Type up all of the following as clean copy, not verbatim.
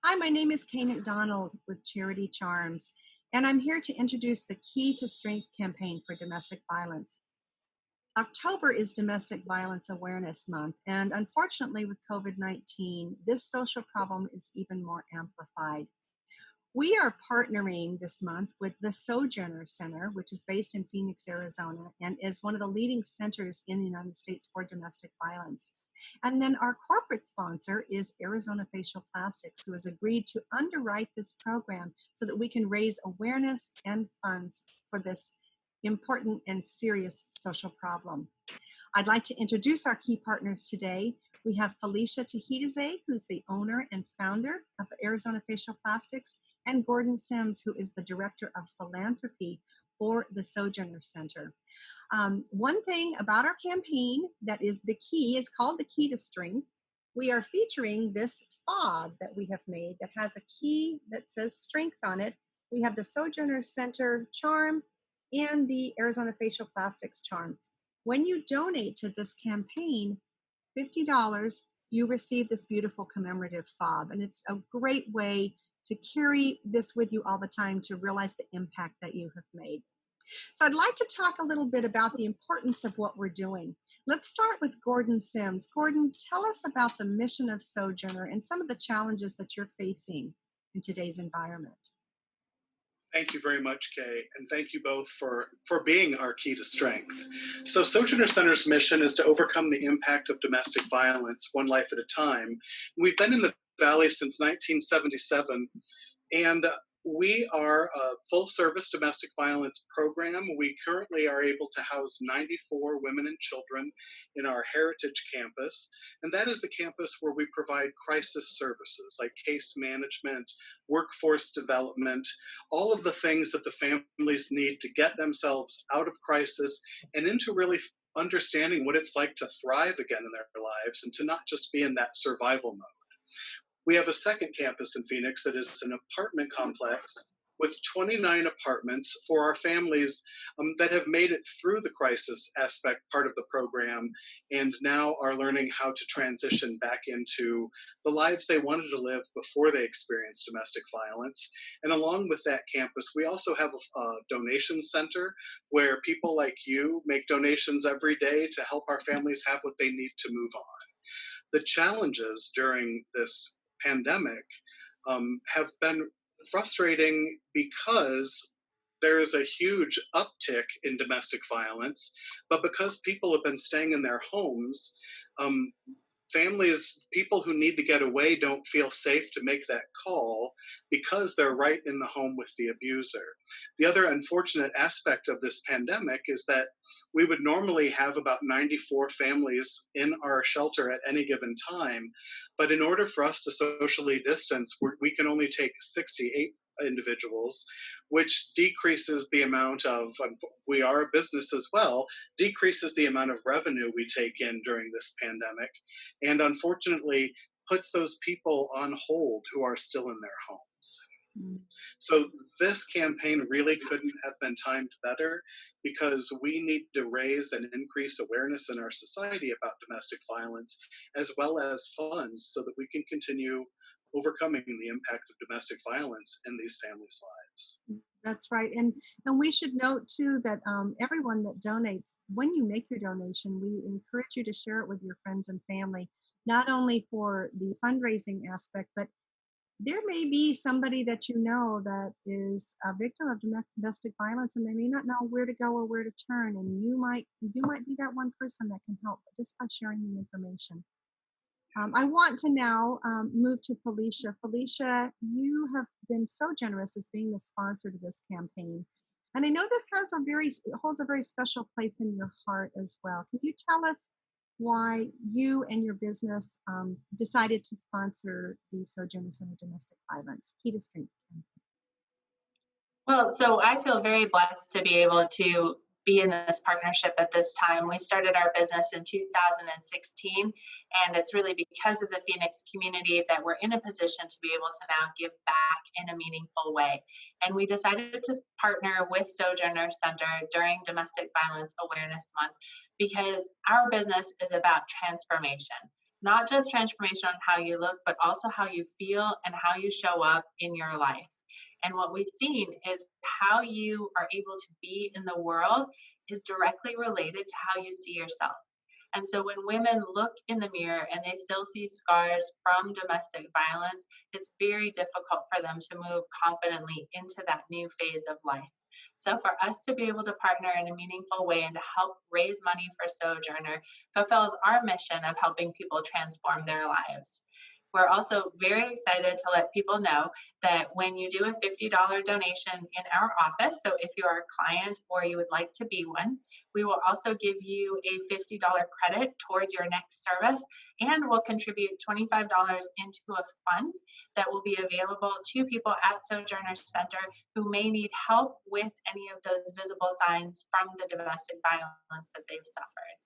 Hi, my name is Kay McDonald with Charity Charms, and I'm here to introduce the Key to Strength campaign for domestic violence. October is Domestic Violence Awareness Month, and unfortunately, with COVID 19, this social problem is even more amplified. We are partnering this month with the Sojourner Center, which is based in Phoenix, Arizona, and is one of the leading centers in the United States for domestic violence. And then our corporate sponsor is Arizona Facial Plastics, who has agreed to underwrite this program so that we can raise awareness and funds for this important and serious social problem. I'd like to introduce our key partners today. We have Felicia Tehidaze, who's the owner and founder of Arizona Facial Plastics, and Gordon Sims, who is the Director of Philanthropy for the Sojourner Center. One thing about our campaign that is the key is called the Key to Strength. We are featuring this fob that we have made that has a key that says strength on it. We have the Sojourner Center charm and the Arizona Facial Plastics charm. When you donate to this campaign, $50, you receive this beautiful commemorative fob. And it's a great way to carry this with you all the time to realize the impact that you have made. So I'd like to talk a little bit about the importance of what we're doing. Let's start with Gordon Sims. Gordon, tell us about the mission of Sojourner and some of the challenges that you're facing in today's environment. Thank you very much, Kay, and thank you both for being our key to strength. So Sojourner Center's mission is to overcome the impact of domestic violence one life at a time. We've been in the Valley since 1977, and we are a full-service domestic violence program. We currently are able to house 94 women and children in our Heritage campus, and that is the campus where we provide crisis services like case management, workforce development, all of the things that the families need to get themselves out of crisis and into really understanding what it's like to thrive again in their lives and to not just be in that survival mode. We have a second campus in Phoenix that is an apartment complex with 29 apartments for our families that have made it through the crisis aspect part of the program and now are learning how to transition back into the lives they wanted to live before they experienced domestic violence. And along with that campus, we also have a donation center where people like you make donations every day to help our families have what they need to move on. The challenges during this pandemic have been frustrating because there is a huge uptick in domestic violence, but because people have been staying in their homes, families, people who need to get away don't feel safe to make that call because they're right in the home with the abuser. The other unfortunate aspect of this pandemic is that we would normally have about 94 families in our shelter at any given time, but in order for us to socially distance, we can only take 68 individuals, which decreases the amount of, we are a business as well, decreases the amount of revenue we take in during this pandemic, and unfortunately puts those people on hold who are still in their homes. So this campaign really couldn't have been timed better because we need to raise and increase awareness in our society about domestic violence as well as funds so that we can continue overcoming the impact of domestic violence in these families' lives. That's right. And we should note too that everyone that donates, when you make your donation, we encourage you to share it with your friends and family, not only for the fundraising aspect, but there may be somebody that you know that is a victim of domestic violence and they may not know where to go or where to turn. And you might be that one person that can help just by sharing the information. I want to now move to Felicia. Felicia, you have been so generous as being the sponsor to this campaign. And I know this holds a very special place in your heart as well. Can you tell us why you and your business decided to sponsor the Sojourner Center Domestic Violence Key to Strength campaign? Well, so I feel very blessed to be able to be in this partnership at this time. We started our business in 2016, and it's really because of the Phoenix community that we're in a position to be able to now give back in a meaningful way. And we decided to partner with Sojourner Center during Domestic Violence Awareness Month because our business is about transformation. not just transformation on how you look, but also how you feel and how you show up in your life. And what we've seen is how you are able to be in the world is directly related to how you see yourself. And so when women look in the mirror and they still see scars from domestic violence, it's very difficult for them to move confidently into that new phase of life. So for us to be able to partner in a meaningful way and to help raise money for Sojourner fulfills our mission of helping people transform their lives. We're also very excited to let people know that when you do a $50 donation in our office, so if you are a client or you would like to be one, we will also give you a $50 credit towards your next service, and we'll contribute $25 into a fund that will be available to people at Sojourner Center who may need help with any of those visible signs from the domestic violence that they've suffered.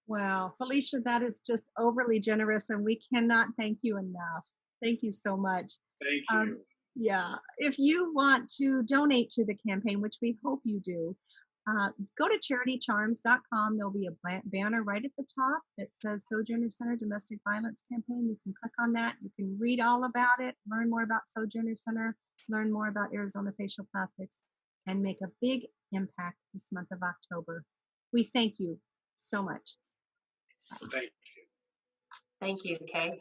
Wow, Felicia, that is just overly generous, and we cannot thank you enough. Thank you so much. Thank Um, you. yeah, if you want to donate to the campaign, which we hope you do, go to charitycharms.com. There'll be a banner right at the top that says Sojourner Center Domestic Violence Campaign. You can click on that. You can read all about it, learn more about Sojourner Center, learn more about Arizona Facial Plastics, and make a big impact this month of October. We thank you so much. Thank you. Thank you, Kay.